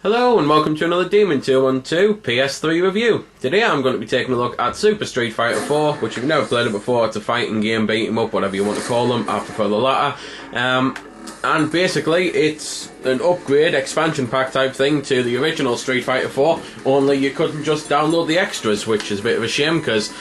Hello and welcome to another Demon 212 PS3 review. Today I'm going to be taking a look at Super Street Fighter 4, which if you've never played it before, it's a fighting game, beat 'em up, whatever you want to call them. I prefer the latter. And basically it's an upgrade, expansion pack type thing to the original Street Fighter 4, only you couldn't just download the extras, which is a bit of a shame because,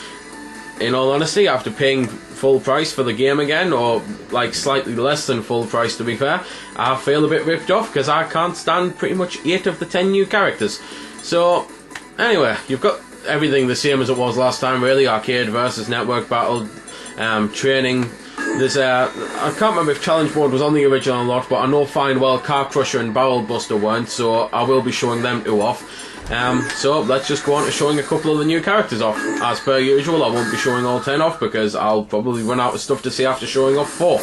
in all honesty, after paying full price for the game again, or like slightly less than full price to be fair, I feel a bit ripped off because I can't stand pretty much 8 of the 10 new characters. So anyway, you've got everything the same as it was last time really, arcade versus network battle, training. There's I can't remember if challenge mode was on the original or not, but I know fine well Car Crusher and Barrel Buster weren't, so I will be showing them two off. So let's just go on to showing a couple of the new characters off. As per usual, I won't be showing all 10 off because I'll probably run out of stuff to see after showing off 4.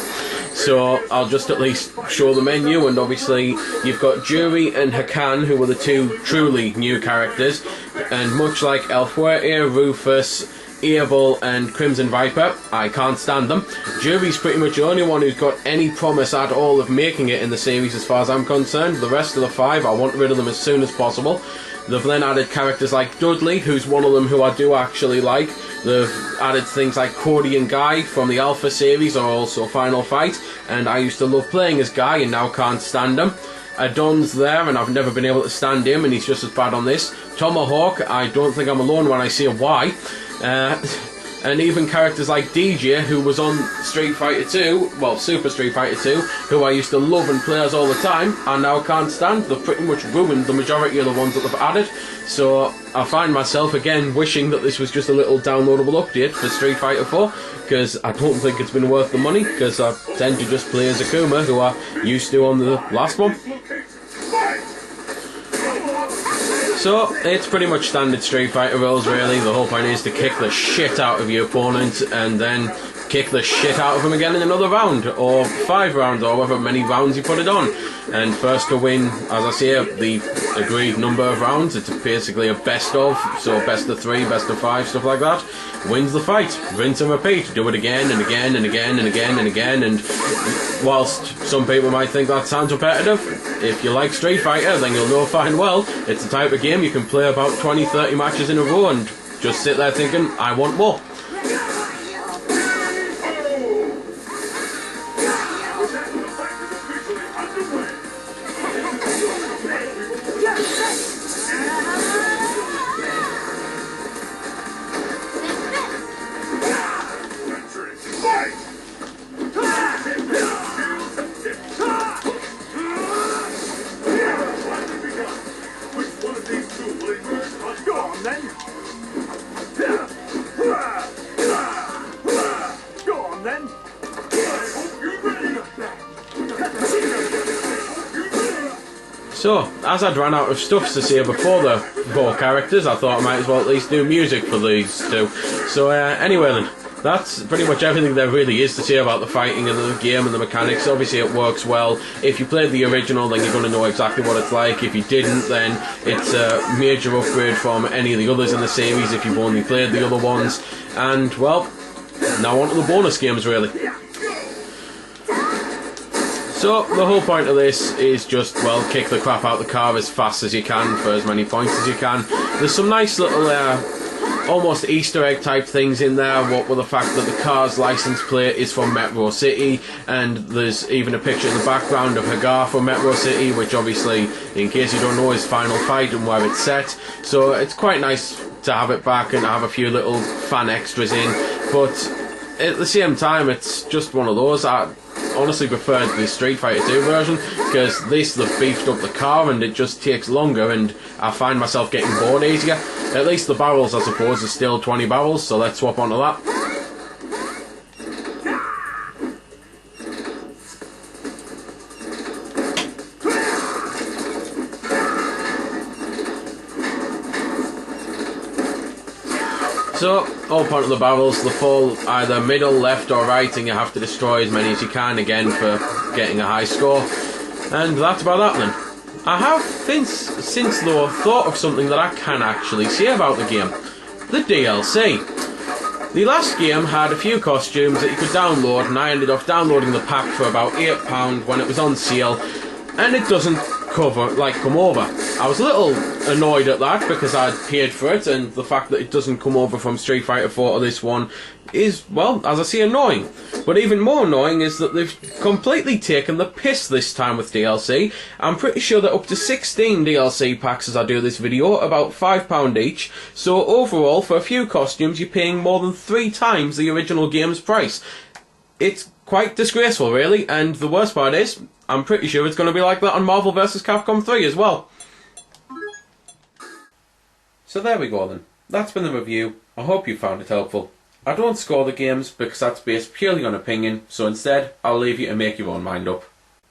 So I'll just at least show the menu, and obviously you've got Jury and Hakan, who were the two truly new characters, and much like Elfware, Rufus, Abel and Crimson Viper, I can't stand them. Jury's pretty much the only one who's got any promise at all of making it in the series as far as I'm concerned. The rest of the 5, I want rid of them as soon as possible. They've then added characters like Dudley, who's one of them who I do actually like. They've added things like Cody and Guy from the Alpha series, or also Final Fight, and I used to love playing as Guy and now can't stand him. Adon's there, and I've never been able to stand him, and he's just as bad on this. Tomahawk, I don't think I'm alone when I say why. And even characters like DJ, who was on Street Fighter 2, well, Super Street Fighter 2, who I used to love and play as all the time, I now can't stand. They've pretty much ruined the majority of the ones that they've added. So I find myself again wishing that this was just a little downloadable update for Street Fighter 4, because I don't think it's been worth the money, because I tend to just play as Akuma, who I used to on the last one. So, it's pretty much standard Street Fighter rules really. The whole point is to kick the shit out of your opponent and then kick the shit out of him again in another round, or 5 rounds, or however many rounds you put it on. And first to win, as I say, the agreed number of rounds. It's basically a best of, so best of 3, best of 5, stuff like that, wins the fight. Rinse and repeat. Do it again and again and again and again and again. And whilst some people might think that sounds repetitive, if you like Street Fighter, then you'll know fine well it's the type of game you can play about 20-30 matches in a row and just sit there thinking, I want more. So, as I'd run out of stuff to say before the 4 characters, I thought I might as well at least do music for these 2. So anyway then, that's pretty much everything there really is to say about the fighting and the game and the mechanics. Obviously it works well. If you played the original, then you're going to know exactly what it's like. If you didn't, then it's a major upgrade from any of the others in the series if you've only played the other ones. And, well, now on to the bonus games really. So, the whole point of this is just, well, kick the crap out of the car as fast as you can for as many points as you can. There's some nice little, almost Easter egg type things in there, what with the fact that the car's license plate is from Metro City, and there's even a picture in the background of Hagar from Metro City, which obviously, in case you don't know, is Final Fight and where it's set. So, it's quite nice to have it back and to have a few little fan extras in, but at the same time, it's just one of those. I honestly prefer the Street Fighter 2 version, because this, they've beefed up the car and it just takes longer and I find myself getting bored easier. At least the barrels, I suppose, are still 20 barrels, so let's swap onto that. So, all point of the barrels, they fall either middle, left or right, and you have to destroy as many as you can, again, for getting a high score. And that's about that then. I have, since though, thought of something that I can actually say about the game. The DLC. The last game had a few costumes that you could download, and I ended up downloading the pack for about £8 when it was on sale, and it doesn't come over. I was a little annoyed at that because I'd paid for it, and the fact that it doesn't come over from Street Fighter 4 to this one is, well, as I say, annoying. But even more annoying is that they've completely taken the piss this time with DLC. I'm pretty sure that up to 16 DLC packs as I do this video, about £5 each. So overall, for a few costumes, you're paying more than 3 times the original game's price. It's quite disgraceful, really, and the worst part is, I'm pretty sure it's going to be like that on Marvel vs. Capcom 3 as well. So there we go then. That's been the review. I hope you found it helpful. I don't score the games because that's based purely on opinion, so instead, I'll leave you to make your own mind up.